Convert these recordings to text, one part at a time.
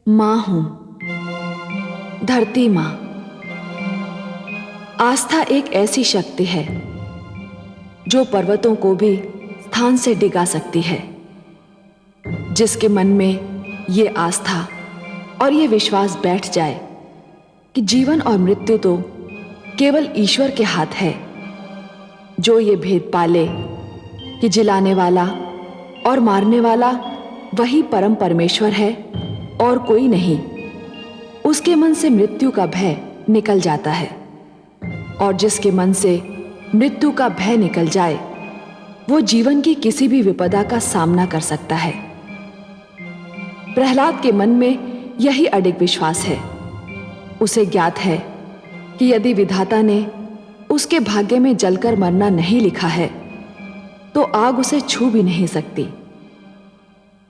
माँ हूं, धरती माँ। आस्था एक ऐसी शक्ति है जो पर्वतों को भी स्थान से डिगा सकती है। जिसके मन में ये आस्था और ये विश्वास बैठ जाए कि जीवन और मृत्यु तो केवल ईश्वर के हाथ है, जो ये भेद पाले कि जिलाने वाला और मारने वाला वही परम परमेश्वर है और कोई नहीं, उसके मन से मृत्यु का भय निकल जाता है। और जिसके मन से मृत्यु का भय निकल जाए वो जीवन की किसी भी विपदा का सामना कर सकता है। प्रहलाद के मन में यही अडिग विश्वास है। उसे ज्ञात है कि यदि विधाता ने उसके भाग्य में जलकर मरना नहीं लिखा है तो आग उसे छू भी नहीं सकती।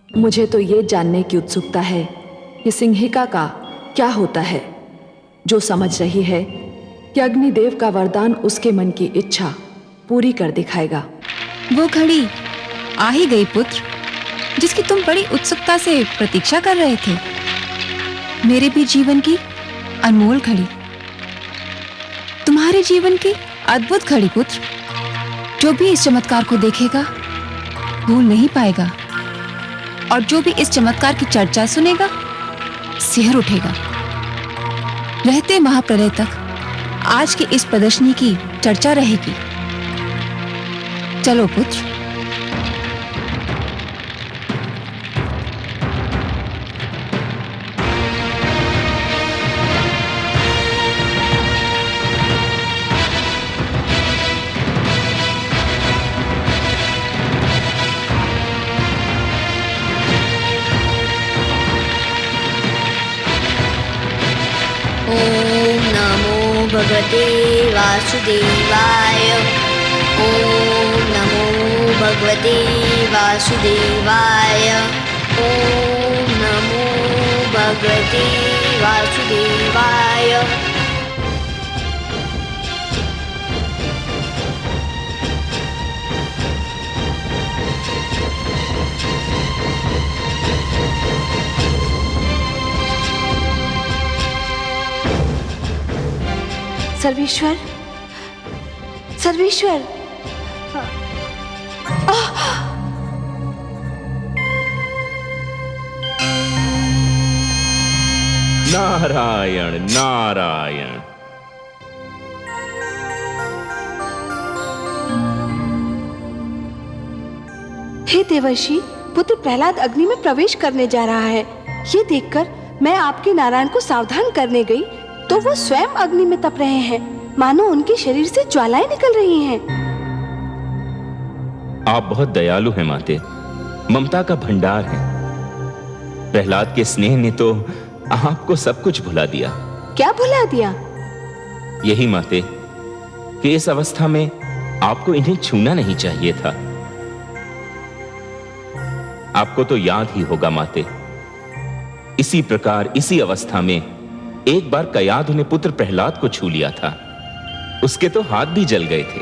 मुझे तो ये जानने की उत्सुकता है कि सिंहिका का क्या होता है, जो समझ रही है कि अग्निदेव का वरदान उसके मन की इच्छा पूरी कर दिखाएगा। वो घड़ी आ ही गई पुत्र, जिसकी तुम बड़ी उत्सुकता से प्रतीक्षा कर रहे थे। मेरे भी जीवन की अनमोल घड़ी, तुम्हारे जीवन की अद्भुत घड़ी पुत्र। जो भी इस चमत्कार को देखेगा भूल नहीं पाएगा, और जो भी इस चमत्कार की चर्चा सुनेगा सिहर उठेगा। रहते महाप्रलय तक आज की इस प्रदर्शनी की चर्चा रहेगी। चलो पुत्र। ओम नमो भगवते वासुदेवाय। ओम नमो भगवते वासुदेवाय। ओम नमो भगवते वासुदेवाय। सर्वेश्वर, सर्वेश्वर, नारायण नारायण। हे देवर्षि, पुत्र प्रहलाद अग्नि में प्रवेश करने जा रहा है। ये देखकर मैं आपके नारायण को सावधान करने गई तो वो स्वयं अग्नि में तप रहे हैं, मानो उनके शरीर से ज्वालाएं निकल रही हैं। आप बहुत दयालु हैं माते, ममता का भंडार है। प्रहलाद के स्नेह ने तो आपको सब कुछ भुला दिया। क्या भुला दिया? यही माते कि इस अवस्था में आपको इन्हें छूना नहीं चाहिए था। आपको तो याद ही होगा माते, इसी प्रकार इसी अवस्था में एक बार कयाधु ने पुत्र प्रहलाद को छू लिया था। उसके तो हाथ भी जल गए थे।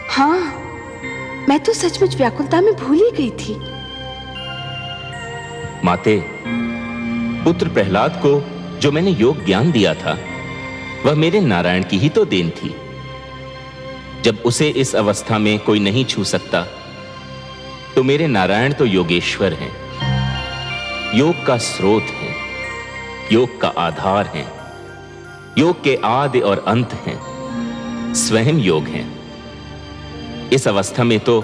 हाँ, मैं तो सचमुच व्याकुलता में भूल ही गई थी। माते, पुत्र प्रहलाद को जो मैंने योग ज्ञान दिया था वह मेरे नारायण की ही तो देन थी। जब उसे इस अवस्था में कोई नहीं छू सकता तो मेरे नारायण तो योगेश्वर हैं, योग का स्रोत है, योग का आधार है, योग के आदि और अंत हैं, स्वयं योग हैं। इस अवस्था में तो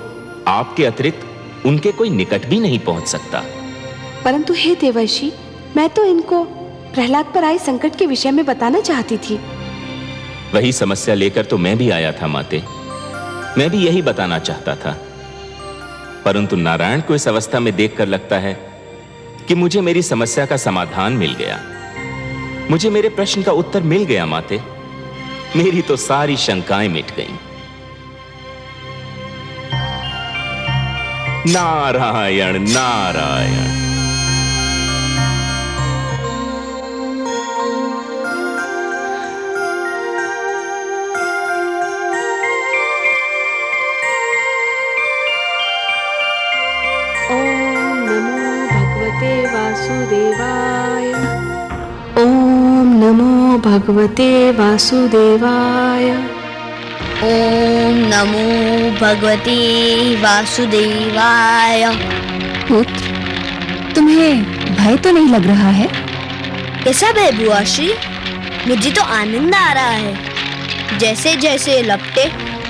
आपके अतिरिक्त उनके कोई निकट भी नहीं पहुंच सकता। परंतु हे देवर्षि, मैं तो इनको प्रहलाद पर आए संकट के विषय में बताना चाहती थी। वही समस्या लेकर तो मैं भी आया था माते। मैं भी यही बताना चाहता था, परंतु नारायण को इस अवस्था में देखकर लगता है कि मुझे मेरी समस्या का समाधान मिल गया, मुझे मेरे प्रश्न का उत्तर मिल गया माते। मेरी तो सारी शंकाएं मिट गईं। नारायण नारायण। ओम नमो भगवते वासुदेवाय। भगवते वासुदेवाय। ओम नमो भगवते वासुदेवाय। पुत्र, तुम्हें भय तो नहीं लग रहा है? कैसा भय बुआ श्री? मुझे तो आनंद आ रहा है। जैसे जैसे लपटे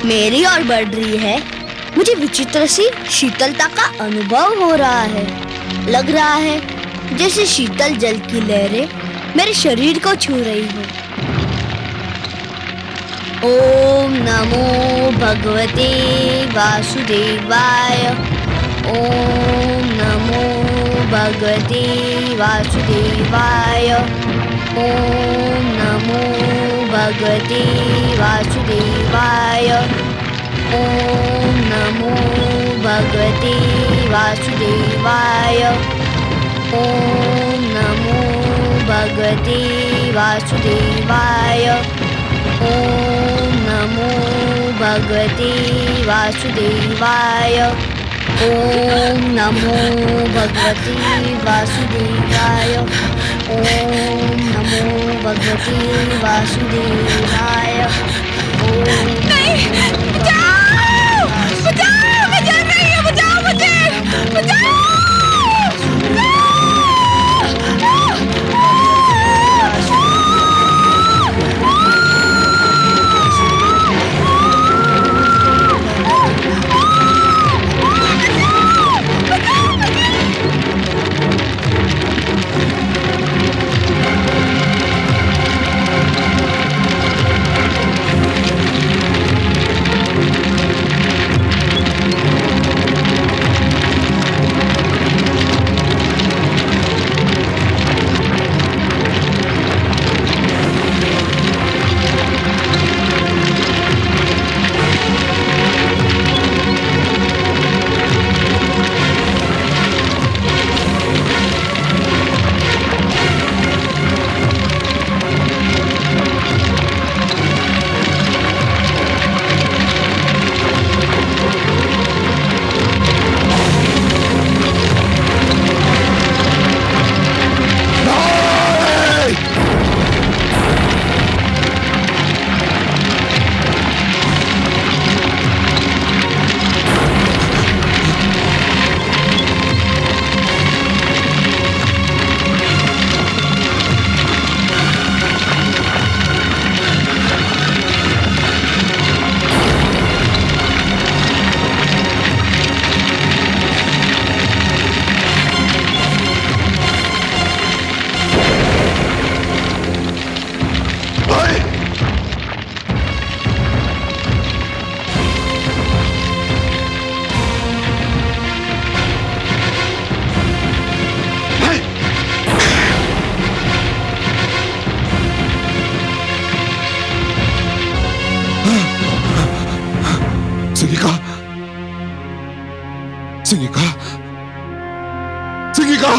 मेरी ओर बढ़ रही है, मुझे विचित्र सी शीतलता का अनुभव हो रहा है। लग रहा है जैसे शीतल जल की लहरें मेरे शरीर को छू रही हो। ओम नमो भगवते वासुदेवाय। ओम नमो भगवते वासुदेवाय। ओम नमो भगवते वासुदेवाय। ओम नमो भगवते वासुदेवाय। ओम नमो भगवते वासुदेवाय। ओम नमो भगवते वासुदेवाय। ओम नमो भगवते वासुदेवाय। ओम नमो भगवते वासुदेवाय। नहीं, बचाओ! बचाओ! मैं जल रही हूँ, बचाओ मुझे! बचाओ! सिंगिका, सिंगिका!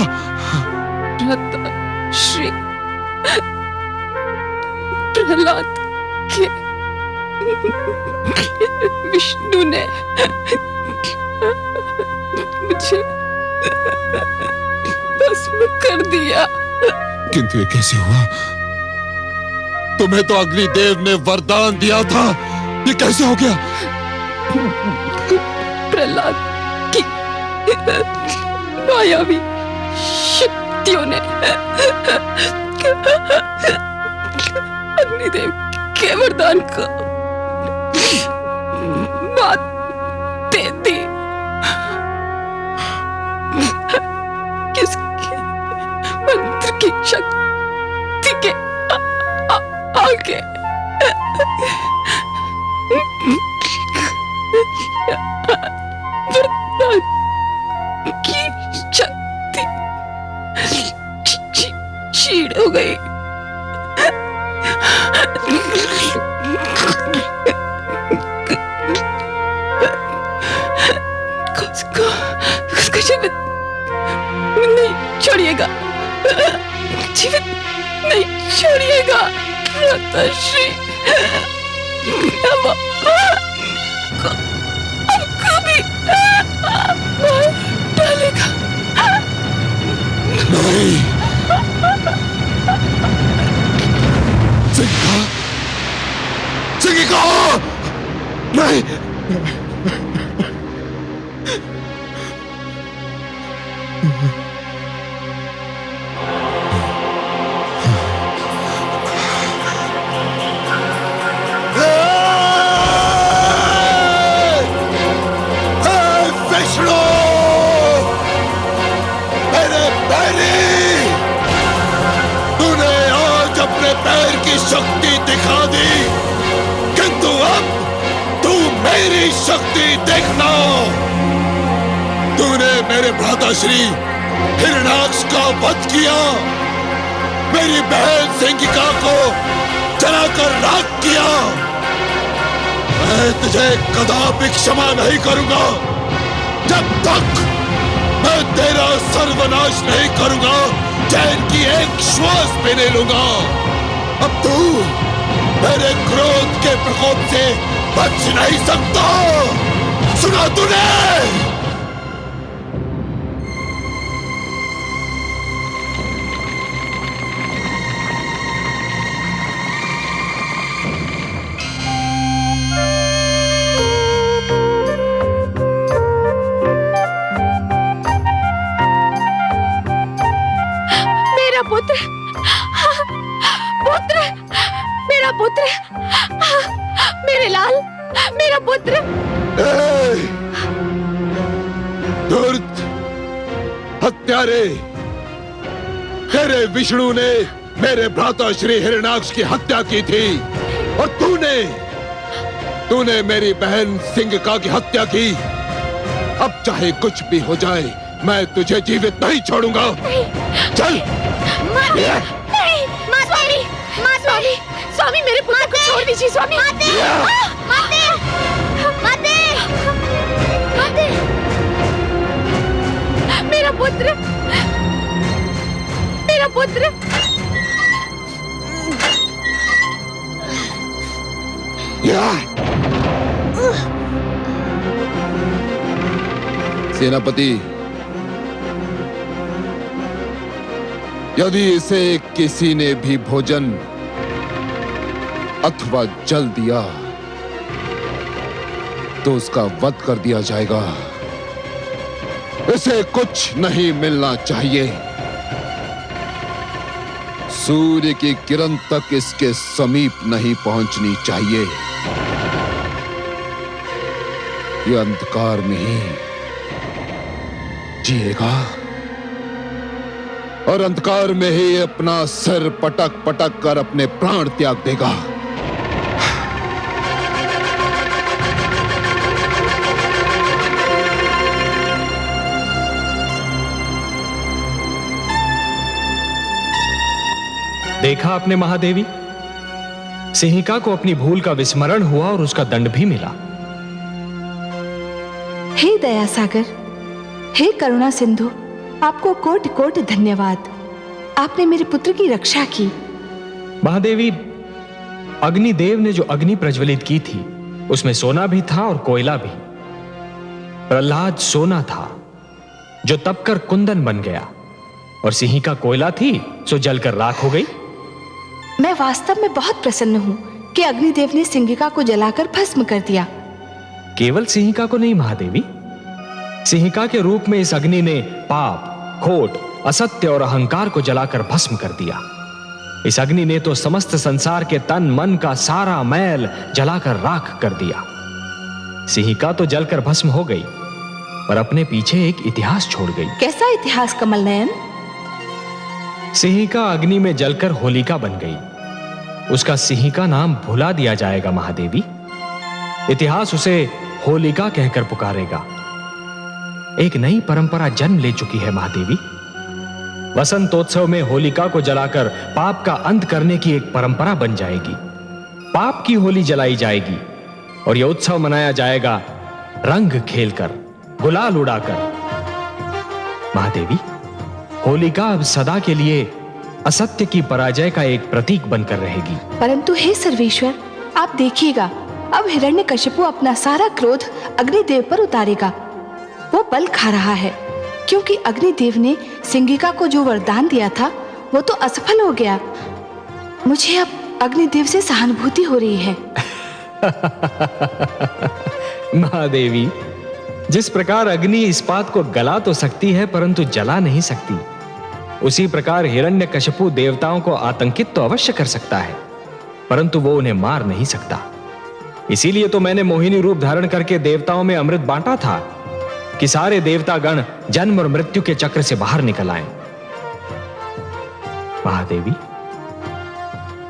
श्री प्रहलाद के विष्णु ने मुझे भस्म कर दिया। किंतु ये कैसे हुआ? तुम्हें तो अग्निदेव ने वरदान दिया था, ये कैसे हो गया? प्रहलाद की मायावी शक्तियों ने अग्निदेव के वरदान को मात दे दी। किसकी मंत्र की शक्ति के आगे वरदान की शक्ति क्षीण हो गई। उसको जीवित नहीं छोड़िएगा, जीवित नहीं छोड़िएगा। माताश्री हमको भी मार डालेगा। नहीं, नहीं, विष्णु, मेरे बैरी, तूने आज अपने पैर की शक्ति दिखा दी, किंतु अब तू मेरी शक्ति देखना। तूने मेरे भ्राताश्री हिरण्याक्ष का वध किया, मेरी बहन सिंगिका को जलाकर राख किया। मैं तुझे कदापि क्षमा नहीं करूंगा जब तक मैं तेरा सर्वनाश नहीं करूंगा, चैन की एक श्वास भी नहीं लूंगा। अब तू मेरे क्रोध के प्रकोप से बच नहीं सकता, सुना तूने? पुत्र, पुत्र, मेरा पुत्र, मेरे लाल, मेरा पुत्र। धूर्त, हत्यारे, तेरे विष्णु ने मेरे भ्राता श्री हिरण्याक्ष की हत्या की थी और तूने मेरी बहन सिंगिका की हत्या की। अब चाहे कुछ भी हो जाए, मैं तुझे जीवित नहीं छोड़ूंगा। चल। नहीं, स्वामी, स्वामी, मेरे पुत्र को छोड़ दीजिए स्वामी। मेरा पुत्र, मेरा पुत्र। सेनापति, यदि इसे किसी ने भी भोजन अथवा जल दिया तो उसका वध कर दिया जाएगा। इसे कुछ नहीं मिलना चाहिए। सूर्य की किरण तक इसके समीप नहीं पहुंचनी चाहिए। यह अंधकार में ही जिएगा और अंधकार में ही अपना सिर पटक पटक कर अपने प्राण त्याग देगा। देखा आपने महादेवी, सिंहिका को अपनी भूल का विस्मरण हुआ और उसका दंड भी मिला। हे दया सागर, हे करुणा सिंधु, आपको कोटि कोटि धन्यवाद। आपने मेरे पुत्र की रक्षा की। महादेवी, अग्निदेव ने जो अग्नि प्रज्वलित की थी उसमें सोना भी था और कोयला भी। प्रहलाद सोना था जो तपकर कुंदन बन गया और सिंहिका कोयला थी सो जलकर राख हो गई। मैं वास्तव में बहुत प्रसन्न हूँ कि अग्निदेव ने सिंहिका को जलाकर भस्म कर दिया। केवल सिंहिका को नहीं महादेवी, सिंहिका के रूप में इस अग्नि ने पाप, खोट, असत्य और अहंकार को जलाकर भस्म कर दिया। इस अग्नि ने तो समस्त संसार के तन मन का सारा मैल जलाकर राख कर दिया। सिंहिका तो जलकर भस्म हो गई पर अपने पीछे एक इतिहास छोड़ गई। कैसा इतिहास कमल नयन? सिंहिका अग्नि में जलकर होलिका बन गई। उसका सिंहिका नाम भुला दिया जाएगा महादेवी। इतिहास उसे होलिका कहकर पुकारेगा। एक नई परंपरा जन्म ले चुकी है महादेवी। वसंतोत्सव में होलिका को जलाकर पाप का अंत करने की एक परंपरा बन जाएगी। पाप की होली जलाई जाएगी और यह उत्सव मनाया जाएगा रंग खेलकर, गुलाल उड़ाकर। महादेवी, होलिका अब सदा के लिए असत्य की पराजय का एक प्रतीक बनकर रहेगी। परंतु हे सर्वेश्वर, आप देखिएगा, अब हिरण्यकशिपु अपना सारा क्रोध अग्निदेव पर उतारेगा। वो बल खा रहा है क्योंकि अग्निदेव ने सिंगिका को जो वरदान दिया था वो तो असफल हो गया। मुझे अब अग्निदेव से सहानुभूति हो रही है। महादेवी, जिस प्रकार अग्नि इस्पात को गला तो सकती है परंतु जला नहीं सकती, उसी प्रकार हिरण्यकशिपु देवताओं को आतंकित तो अवश्य कर सकता है, परंतु वो उन्हें मार नहीं सकता। इसीलिए तो मैंने मोहिनी रूप धारण करके देवताओं में अमृत बांटा था कि सारे देवतागण जन्म और मृत्यु के चक्र से बाहर निकल आए। महादेवी,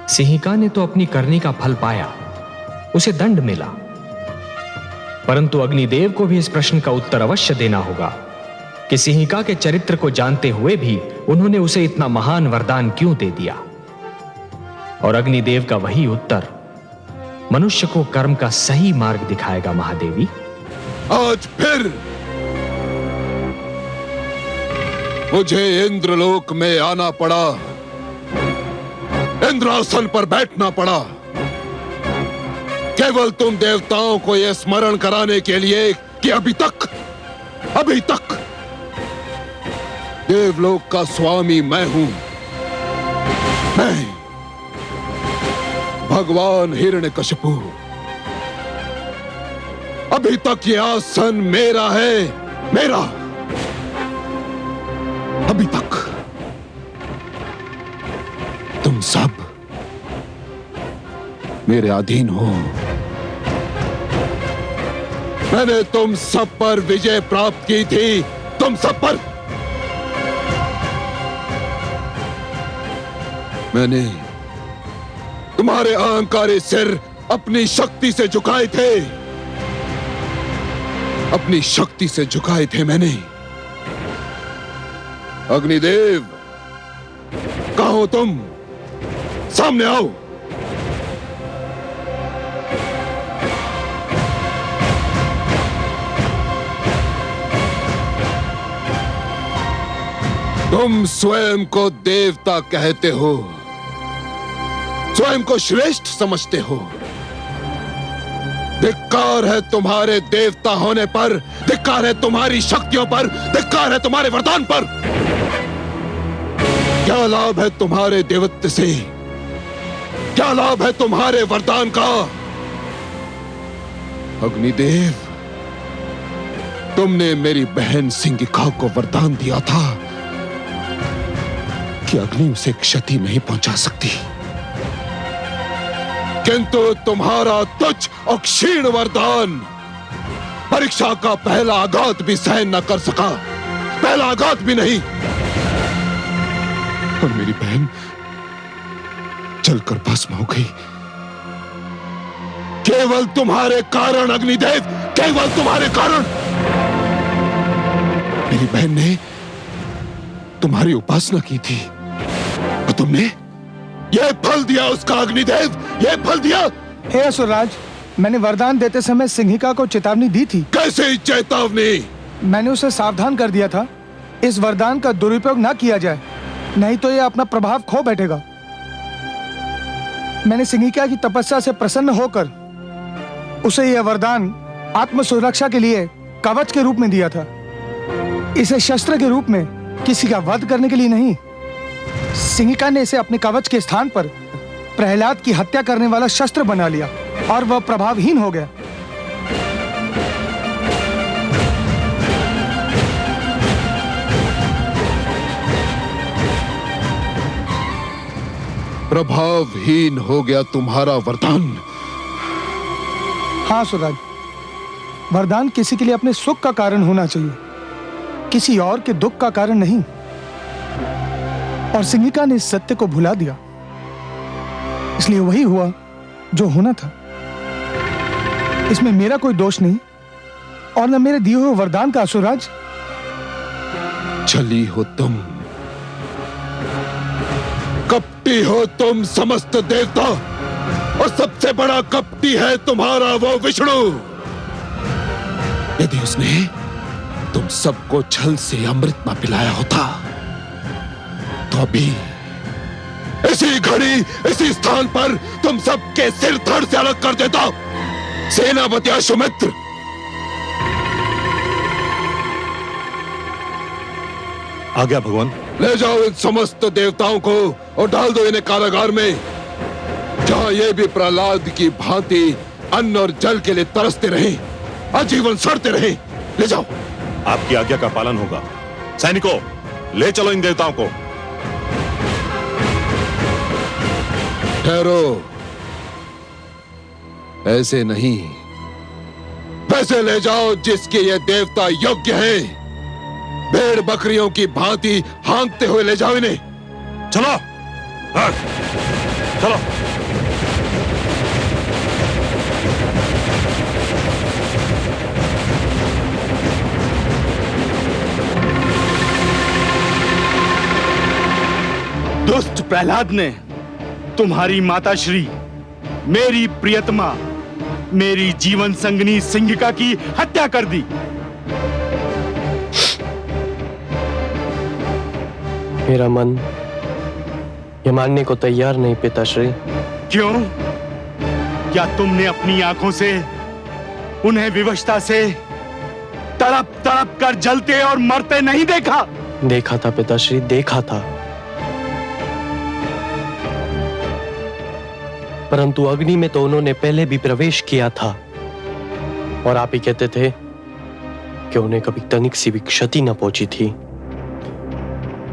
सिंहिका ने तो अपनी करनी का फल पाया, उसे दंड मिला, परंतु अग्निदेव को भी इस प्रश्न का उत्तर अवश्य देना होगा कि सिंहिका के चरित्र को जानते हुए भी उन्होंने उसे इतना महान वरदान क्यों दे दिया। और अग्निदेव का वही उत्तर मनुष्य को कर्म का सही मार्ग दिखाएगा। महादेवी, आज फिर मुझे इंद्रलोक में आना पड़ा, इंद्रासन पर बैठना पड़ा, केवल तुम देवताओं को यह स्मरण कराने के लिए कि अभी तक देवलोक का स्वामी मैं हूं। मैं भगवान हिरण्यकशिपु, अभी तक यह आसन मेरा है, मेरा। अभी तक तुम सब मेरे अधीन हो। मैंने तुम सब पर विजय प्राप्त की थी, तुम सब पर। मैंने तुम्हारे अहंकारी सिर अपनी शक्ति से झुकाए थे, अपनी शक्ति से झुकाए थे मैंने। अग्निदेव, कहाँ हो तुम? सामने आओ। तुम स्वयं को देवता कहते हो, स्वयं को श्रेष्ठ समझते हो। धिक्कार है तुम्हारे देवता होने पर, धिक्कार है तुम्हारी शक्तियों पर, धिक्कार है तुम्हारे वरदान पर। क्या लाभ है तुम्हारे देवत्व से? क्या लाभ है तुम्हारे वरदान का? अग्निदेव, तुमने मेरी बहन सिंहिका को वरदान दिया था कि अग्नि उसे क्षति नहीं पहुंचा सकती, किंतु तुम्हारा तुच्छ और क्षीण वरदान परीक्षा का पहला आघात भी सहन न कर सका, पहला आघात भी नहीं। और मेरी बहन जलकर भस्म हो गई, केवल तुम्हारे कारण। अग्निदेव, केवल तुम्हारे कारण। मेरी बहन ने तुम्हारी उपासना की थी और तुमने यह फल दिया उसका। अग्निदेव, यह फल दिया। हे असुरराज, मैंने वरदान देते समय सिंहिका को चेतावनी दी थी। कैसे चेतावनी? मैंने उसे सावधान कर दिया था, इस वरदान का दुरुपयोग ना किया जाए, नहीं तो यह अपना प्रभाव खो बैठेगा। मैंने सिंहिका की तपस्या से प्रसन्न होकर उसे यह वरदान आत्म सुरक्षा के लिए कवच के रूप में दिया था, इसे शस्त्र के रूप में किसी का वध करने के लिए नहीं। सिंहिका ने इसे अपने कवच के स्थान पर प्रहलाद की हत्या करने वाला शस्त्र बना लिया और वह प्रभावहीन हो गया। प्रभावहीन हो गया तुम्हारा वरदान। हाँ सुराज, वरदान किसी के लिए अपने सुख का कारण होना चाहिए, किसी और के दुख का कारण नहीं। और सिंहिका ने इस सत्य को भुला दिया, इसलिए वही हुआ जो होना था। इसमें मेरा कोई दोष नहीं और न मेरे दिए हुए वरदान का। असुरराज, छली हो तुम, कपटी हो तुम समस्त देवता, और सबसे बड़ा कपटी है तुम्हारा वो विष्णु। यदि उसने तुम सबको छल से अमृत न पिलाया होता तो अभी इसी घड़ी इसी स्थान पर तुम सबके सिर धड़ से अलग कर देता। सेनापति अश्वमित्र, आ गया भगवान। ले जाओ इन समस्त देवताओं को और डाल दो इन्हें कारागार में, जहां ये भी प्रहलाद की भांति अन्न और जल के लिए तरसते रहें, आजीवन सड़ते रहें। ले जाओ। आपकी आज्ञा का पालन होगा। सैनिकों, ले चलो इन देवताओं को। ठहरो, ऐसे नहीं, वैसे ले जाओ जिसके ये देवता योग्य है। भेड़ बकरियों की भांति हांकते हुए ले जाओ इन्हें। चलो, हाँ, चलो। दुष्ट प्रहलाद ने तुम्हारी माता श्री, मेरी प्रियतमा, मेरी जीवन संगनी सिंगिका की हत्या कर दी। मेरा मन ये मानने को तैयार नहीं पिताश्री। क्यों? क्या तुमने अपनी आंखों से उन्हें विवशता से तड़प तड़प कर जलते और मरते नहीं देखा? देखा था पिताश्री, देखा था, परंतु अग्नि में तो उन्होंने पहले भी प्रवेश किया था और आप ही कहते थे कि उन्हें कभी तनिक सी भी क्षति न पहुंची थी।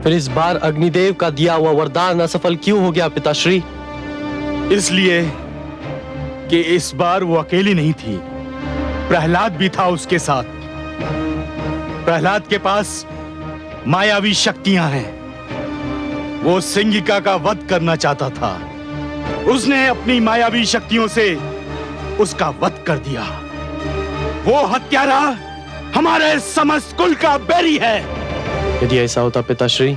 फिर इस बार अग्निदेव का दिया हुआ वरदान असफल क्यों हो गया पिताश्री? इसलिए कि इस बार वो अकेली नहीं थी, प्रहलाद भी था उसके साथ। प्रहलाद के पास मायावी शक्तियां हैं। वो सिंगिका का वध करना चाहता था। उसने अपनी मायावी शक्तियों से उसका वध कर दिया। वो हत्यारा हमारे समस्त कुल का बैरी है। यदि ऐसा होता पिताश्री,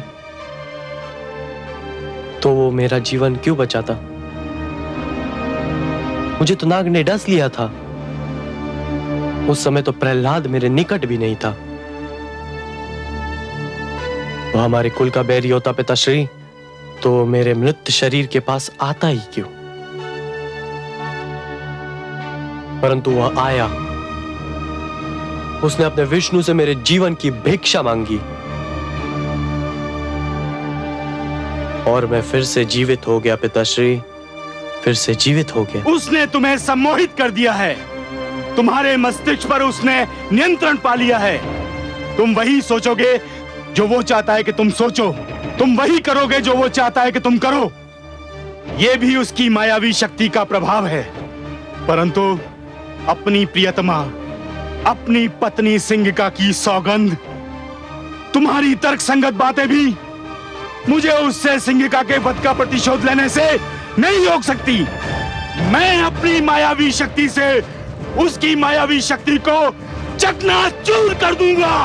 तो वो मेरा जीवन क्यों बचाता? मुझे तो नाग ने डस लिया था। उस समय तो प्रहलाद मेरे निकट भी नहीं था। वो हमारे कुल का बैरी होता पिताश्री, तो मेरे मृत शरीर के पास आता ही क्यों? परंतु वह आया। उसने अपने विष्णु से मेरे जीवन की भिक्षा मांगी और मैं फिर से जीवित हो गया पिताश्री, फिर से जीवित हो गया। उसने तुम्हें सम्मोहित कर दिया है। तुम्हारे मस्तिष्क पर उसने नियंत्रण पा लिया है। तुम वही सोचोगे जो वो चाहता है कि तुम सोचो, तुम वही करोगे जो वो चाहता है कि तुम करो। यह भी उसकी मायावी शक्ति का प्रभाव है। परंतु अपनी प्रियतमा, अपनी पत्नी सिंगिका की सौगंध, तुम्हारी तर्कसंगत बातें भी मुझे उससे सिंगिका के वध का प्रतिशोध लेने से नहीं रोक सकती। मैं अपनी मायावी शक्ति से उसकी मायावी शक्ति को चकनाचूर कर दूंगा।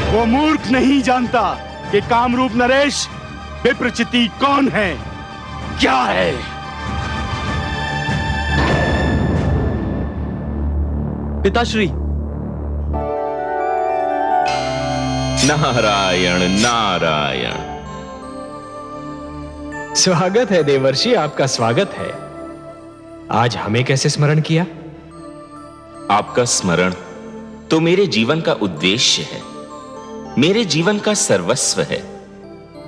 वो मूर्ख नहीं जानता कि कामरूप नरेश विप्रचिति कौन है, क्या है। पिताश्री, नारायण नारायण। स्वागत है देवर्षि, आपका स्वागत है। आज हमें कैसे स्मरण किया? आपका स्मरण तो मेरे जीवन का उद्देश्य है, मेरे जीवन का सर्वस्व है।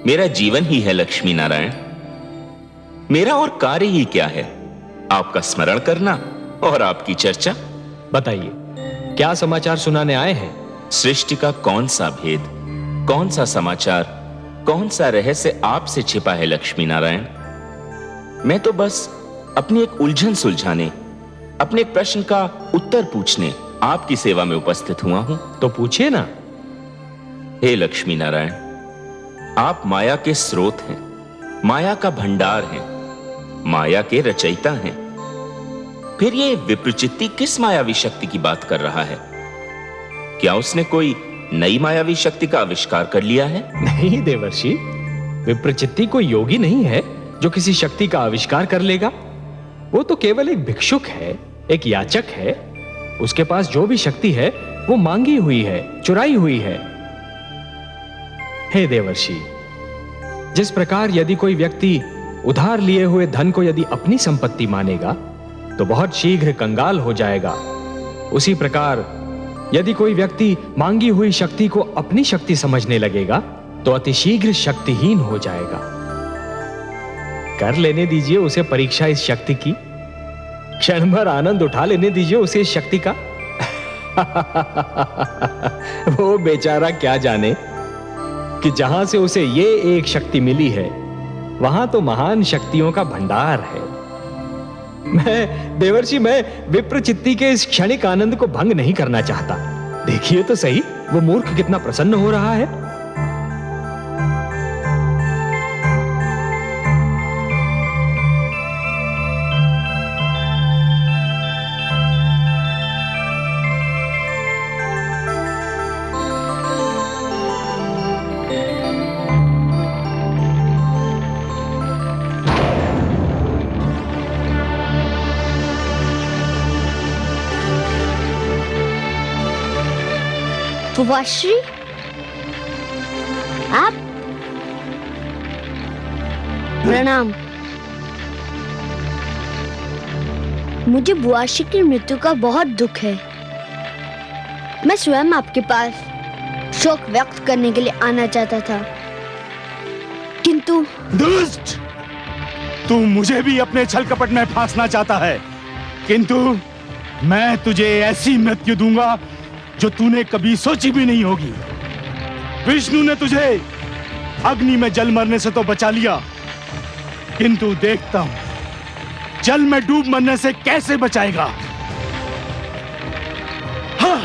मेरा जीवन ही है लक्ष्मी नारायण। मेरा और कार्य ही क्या है? आपका स्मरण करना और आपकी चर्चा। बताइए, क्या समाचार सुनाने आए हैं? सृष्टि का कौन सा भेद, कौन सा समाचार, कौन सा रहस्य आपसे छिपा है लक्ष्मी नारायण? मैं तो बस अपनी एक उलझन सुलझाने, अपने एक प्रश्न का उत्तर पूछने आपकी सेवा में उपस्थित हुआ हूं। तो पूछिए ना। हे लक्ष्मी नारायण, आप माया के स्रोत हैं, माया का भंडार हैं, माया के रचयिता हैं। फिर ये विप्रचित्ति किस मायावी शक्ति की बात कर रहा है? क्या उसने कोई नई मायावी शक्ति का आविष्कार कर लिया है? नहीं देवर्षि, विप्रचित्ति कोई योगी नहीं है जो किसी शक्ति का आविष्कार कर लेगा। वो तो केवल एक भिक्षुक है, एक याचक है। उसके पास जो भी शक्ति है वो मांगी हुई है, चुराई हुई है। हे देवर्षि, जिस प्रकार यदि कोई व्यक्ति उधार लिए हुए धन को यदि अपनी संपत्ति मानेगा तो बहुत शीघ्र कंगाल हो जाएगा, उसी प्रकार यदि कोई व्यक्ति मांगी हुई शक्ति को अपनी शक्ति समझने लगेगा तो अतिशीघ्र शक्तिहीन हो जाएगा। कर लेने दीजिए उसे परीक्षा इस शक्ति की। क्षण भर आनंद उठा लेने दीजिए उसे इस शक्ति का। वो बेचारा क्या जाने कि जहां से उसे ये एक शक्ति मिली है वहां तो महान शक्तियों का भंडार है। मैं विप्रचित्ती के इस क्षणिक आनंद को भंग नहीं करना चाहता। देखिए तो सही, वो मूर्ख कितना प्रसन्न हो रहा है। फुफाश्री, आप? प्रणाम। मुझे बुआश्री की मृत्यु का बहुत दुख है। मैं स्वयं आपके पास शोक व्यक्त करने के लिए आना चाहता था, किंतु दुष्ट! तू मुझे भी अपने छल कपट में फांसना चाहता है, किंतु मैं तुझे ऐसी मृत्यु दूंगा जो तूने कभी सोची भी नहीं होगी। विष्णु ने तुझे अग्नि में जल मरने से तो बचा लिया, किंतु देखता हूं जल में डूब मरने से कैसे बचाएगा। हाँ।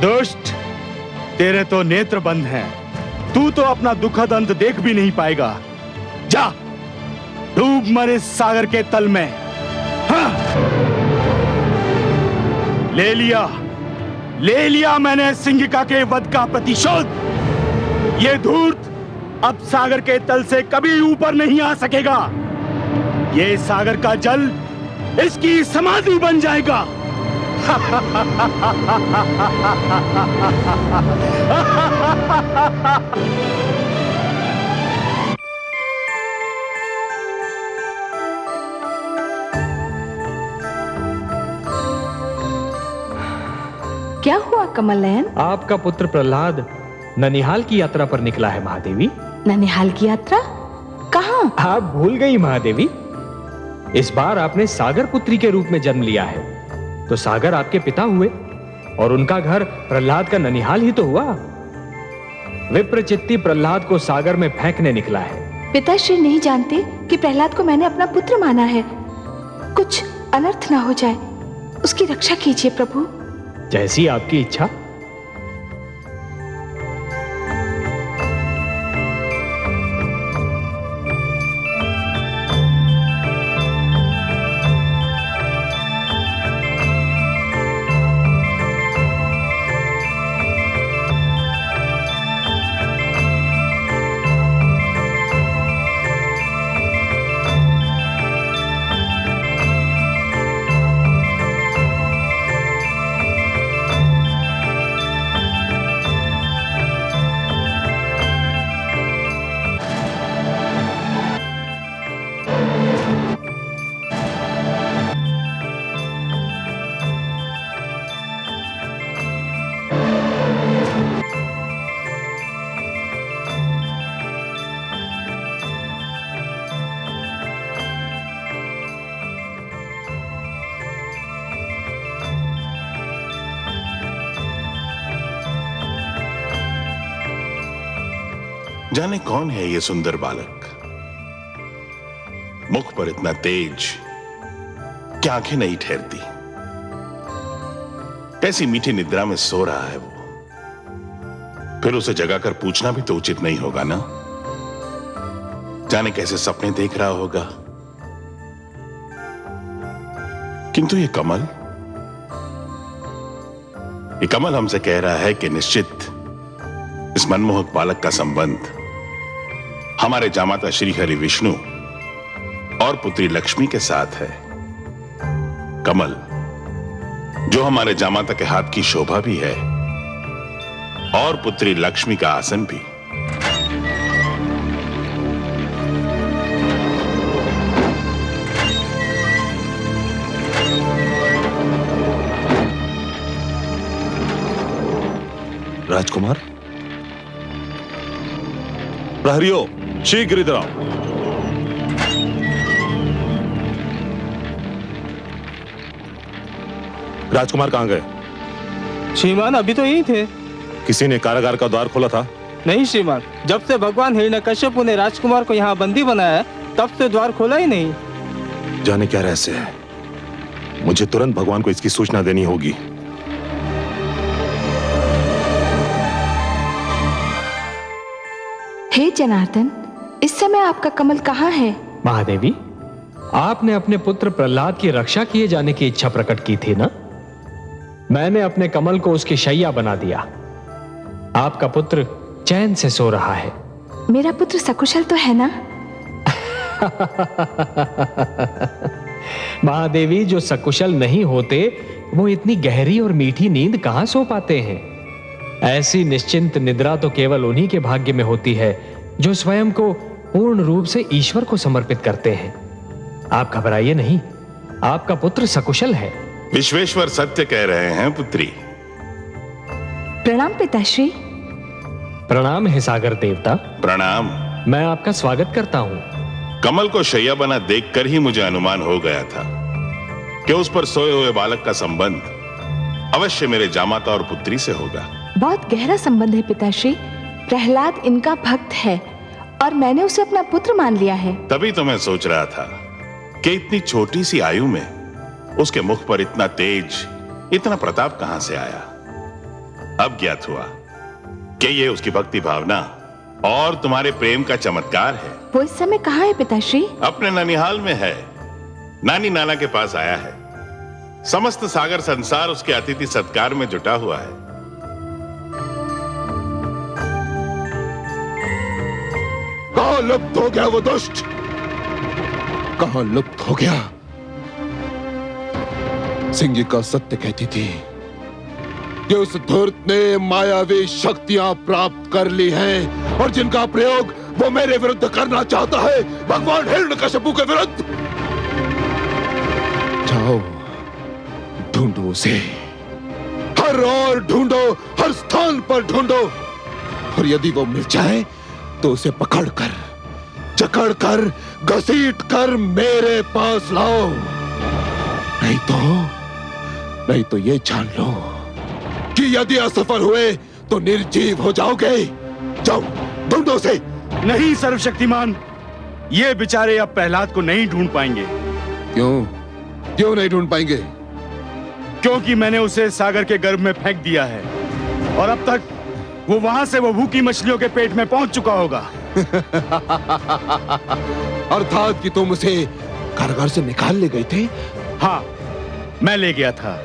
दुष्ट, तेरे तो नेत्र बंद हैं। तू तो अपना दुखद अंत देख भी नहीं पाएगा। जा, डूब मर इस सागर के तल में। हाँ। ले लिया मैंने सिंहिका के वध का प्रतिशोध। ये धूर्त अब सागर के तल से कभी ऊपर नहीं आ सकेगा। ये सागर का जल इसकी समाधि बन जाएगा। क्या हुआ कमल नयन? आपका पुत्र प्रहलाद ननिहाल की यात्रा पर निकला है महादेवी। ननिहाल की यात्रा? कहाँ? आप भूल गई महादेवी, इस बार आपने सागर पुत्री के रूप में जन्म लिया है, तो सागर आपके पिता हुए और उनका घर प्रहलाद का ननिहाल ही तो हुआ। विप्रचित्ती प्रहलाद को सागर में फेंकने निकला है। पिताश्री नहीं जानते कि प्रहलाद को मैंने अपना पुत्र माना है। कुछ अनर्थ ना हो जाए, उसकी रक्षा कीजिए प्रभु। जैसी आपकी इच्छा। जाने कौन है ये सुंदर बालक, मुख पर इतना तेज कि आंखें नहीं ठहरती। कैसी मीठी निद्रा में सो रहा है वो। फिर उसे जगाकर पूछना भी तो उचित नहीं होगा ना। जाने कैसे सपने देख रहा होगा। किंतु ये कमल हमसे कह रहा है कि निश्चित इस मनमोहक बालक का संबंध हमारे जामाता श्री हरि विष्णु और पुत्री लक्ष्मी के साथ है। कमल, जो हमारे जामाता के हाथ की शोभा भी है, और पुत्री लक्ष्मी का आसन भी। राजकुमार, प्रहरियों, शीघ्र इधर आओ। राजकुमार कहां गए? श्रीमान अभी तो यही थे। किसी ने कारागार का द्वार खोला था? नहीं श्रीमान, जब से भगवान हिरण्यकश्यप ने राजकुमार को यहाँ बंदी बनाया है तब से द्वार खोला ही नहीं। जाने क्या रहस्य है, मुझे तुरंत भगवान को इसकी सूचना देनी होगी। हे जनार्दन, इस समय आपका कमल कहाँ है? महादेवी, आपने अपने पुत्र प्रहलाद की रक्षा किए जाने की इच्छा प्रकट की थी ना? मैंने अपने कमल को उसकी शैया बना दिया। आपका पुत्र चैन से सो रहा है। मेरा पुत्र सकुशल तो है ना? महादेवी, जो सकुशल नहीं होते वो इतनी गहरी और मीठी नींद कहां सो पाते हैं? ऐसी निश्चिंत निद्रा तो केवल उन्हीं के भाग्य में होती है जो स्वयं को पूर्ण रूप से ईश्वर को समर्पित करते हैं। आप घबराइए नहीं, आपका पुत्र सकुशल है। विश्वेश्वर सत्य कह रहे हैं पुत्री। प्रणाम पिताश्री। प्रणाम हे सागर देवता। प्रणाम। मैं आपका स्वागत करता हूं। कमल को शैया बना देखकर ही मुझे अनुमान हो गया था कि उस पर सोए हुए बालक का संबंध अवश्य मेरे जामाता और पुत्री से होगा। बहुत गहरा संबंध है पिताश्री। प्रहलाद इनका भक्त है और मैंने उसे अपना पुत्र मान लिया है। तभी तो मैं सोच रहा था कि इतनी छोटी सी आयु में उसके मुख पर इतना तेज, इतना प्रताप कहां से आया। अब ज्ञात हुआ कि ये उसकी भक्ति भावना और तुम्हारे प्रेम का चमत्कार है। वो इस समय कहाँ है पिताश्री? अपने ननिहाल में है, नानी नाना के पास आया है। समस्त सागर संसार उसके अतिथि सत्कार में जुटा हुआ है। कहां लुप्त हो गया वो दुष्ट? कहां लुप्त हो गया? सिंगिका सत्य कहती थी कि उस धूर्त ने मायावी शक्तियां प्राप्त कर ली हैं और जिनका प्रयोग वो मेरे विरुद्ध करना चाहता है, भगवान हिरण्यकश्यप के विरुद्ध। जाओ, ढूंढो उसे, हर ओर ढूंढो, हर स्थान पर ढूंढो, और यदि वो मिल जाए तो उसे पकड़कर, जकड़कर, घसीटकर मेरे पास लाओ। नहीं तो ये जान लो कि यदि असफल हुए तो निर्जीव हो जाओगे। जाओ, ढूंढो उसे। नहीं सर्वशक्तिमान, ये बेचारे अब प्रहलाद को नहीं ढूंढ पाएंगे। क्यों नहीं ढूंढ पाएंगे? क्योंकि मैंने उसे सागर के गर्भ में फेंक दिया है और अब तक वो वहां से वो भूखी मछलियों के पेट में पहुंच चुका होगा। अर्थात कि तुम उसे कारागार से निकाल ले गए थे? हाँ, मैं ले गया था।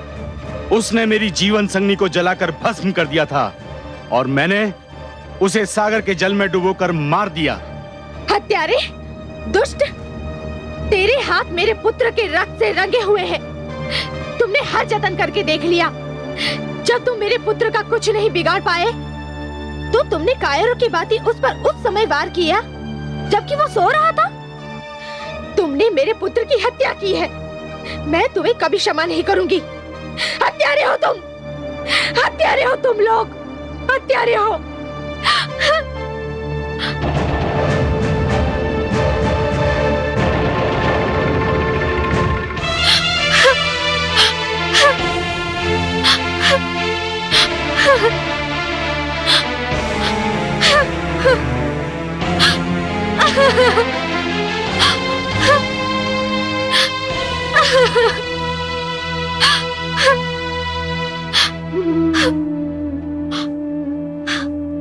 उसने मेरी जीवन संगनी को जलाकर भस्म कर दिया था और मैंने उसे सागर के जल में डुबोकर मार दिया। हत्यारे, दुष्ट, तेरे हाथ मेरे पुत्र के रक्त से रंगे हुए हैं। तुमने हर जतन करके देख लिया। जब तुम मेरे पुत्र का कुछ नहीं बिगाड़ पाए तो तुमने कायरों की भांति उस पर उस समय वार किया जबकि वो सो रहा था। तुमने मेरे पुत्र की हत्या की है। मैं तुम्हें कभी क्षमा नहीं करूंगी। हत्यारे हो तुम, हत्यारे हो तुम लोग, हत्यारे हो।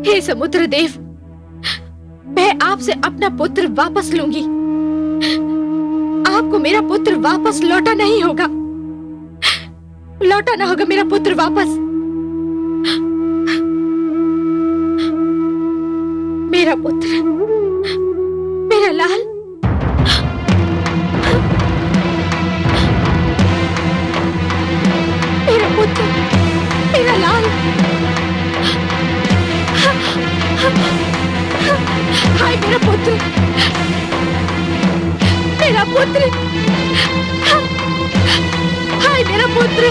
हे समुद्र देव, मैं आपसे अपना पुत्र वापस लूंगी। आपको मेरा पुत्र वापस लौटा नहीं होगा, लौटाना होगा मेरा पुत्र वापस। मेरा पुत्र, मेरा लाल, मेरा पुत्र, मेरा लाल। पुत्र,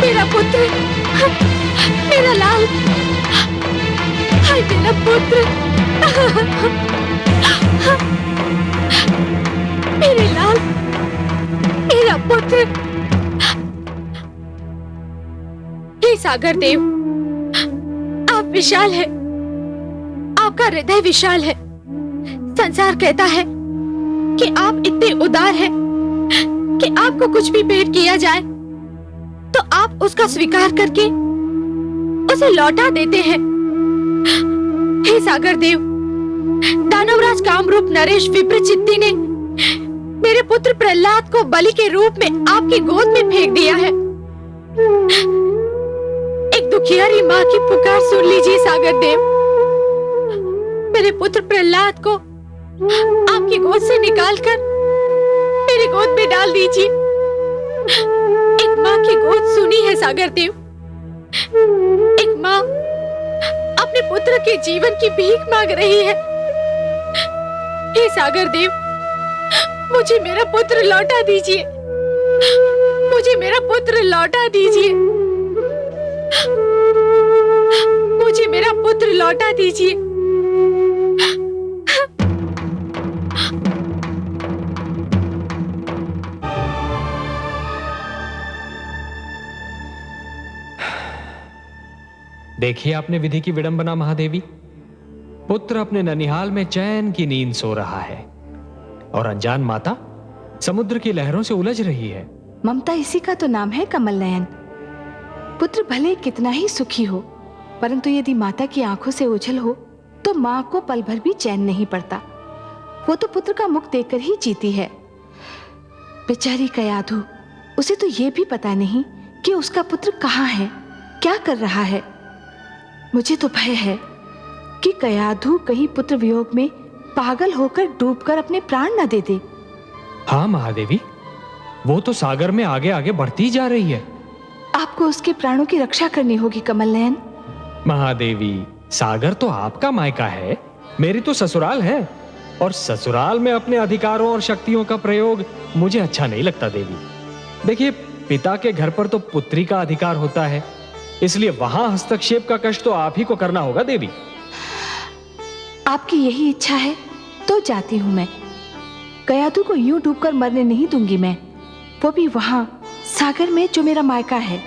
मेरा पुत्र, मेरा लाल, हाय मेरा पुत्र, मेरे लाल, मेरा पुत्र। हे सागर देव, आप विशाल है, आपका हृदय विशाल है। संसार कहता है कि आप इतने उदार हैं कि आपको कुछ भी भेंट किया जाए तो आप उसका स्वीकार करके उसे लौटा देते हैं। हे सागर देव, दानवराज कामरूप नरेश विप्रचित्ती ने मेरे पुत्र प्रहलाद को बलि के रूप में आपकी गोद में फेंक दिया है। एक दुखियारी माँ की पुकार सुन लीजिए सागर देव। मेरे पुत्र प्रहलाद को आपकी गोद से निकालकर मेरी गोद में डाल दीजिए। एक माँ की गोद सुनी है सागर देव। एक माँ अपने पुत्र के जीवन की भीख मांग रही है। हे सागर देव, मुझे मेरा पुत्र लौटा दीजिए, मुझे मेरा पुत्र लौटा दीजिए, मुझे मेरा पुत्र लौटा दीजिए। देखिए आपने विधि की विडंबना महादेवी। पुत्र अपने ननिहाल में चैन की नींद सो रहा है और अनजान माता समुद्र की लहरों से उलझ रही है। ममता इसी का तो नाम है कमल नयन। पुत्र भले कितना ही सुखी हो, परंतु यदि माता की आंखों से ओझल हो तो माँ को पल भर भी चैन नहीं पड़ता। वो तो पुत्र का मुख देखकर ही जीती है। बेचारी कयाधु, उसे तो ये भी पता नहीं कि उसका पुत्र कहाँ है, क्या कर रहा है। मुझे तो भय है कि कयाधु कहीं पुत्र वियोग में पागल होकर डूबकर अपने प्राण न दे दे। हाँ महादेवी, वो तो सागर में आगे आगे बढ़ती जा रही है। आपको उसके प्राणों की रक्षा करनी होगी कमल नयन। महादेवी, सागर तो आपका मायका है, मेरी तो ससुराल है, और ससुराल में अपने अधिकारों और शक्तियों का प्रयोग मुझे अच्छा नहीं लगता देवी। देखिए, पिता के घर पर तो पुत्री का अधिकार होता है, इसलिए वहां हस्तक्षेप का कष्ट तो आप ही को करना होगा देवी। आपकी यही इच्छा है तो जाती हूं मैं। कयाधु को यूं डूबकर मरने नहीं दूंगी मैं, वो भी वहां सागर में जो मेरा मायका है।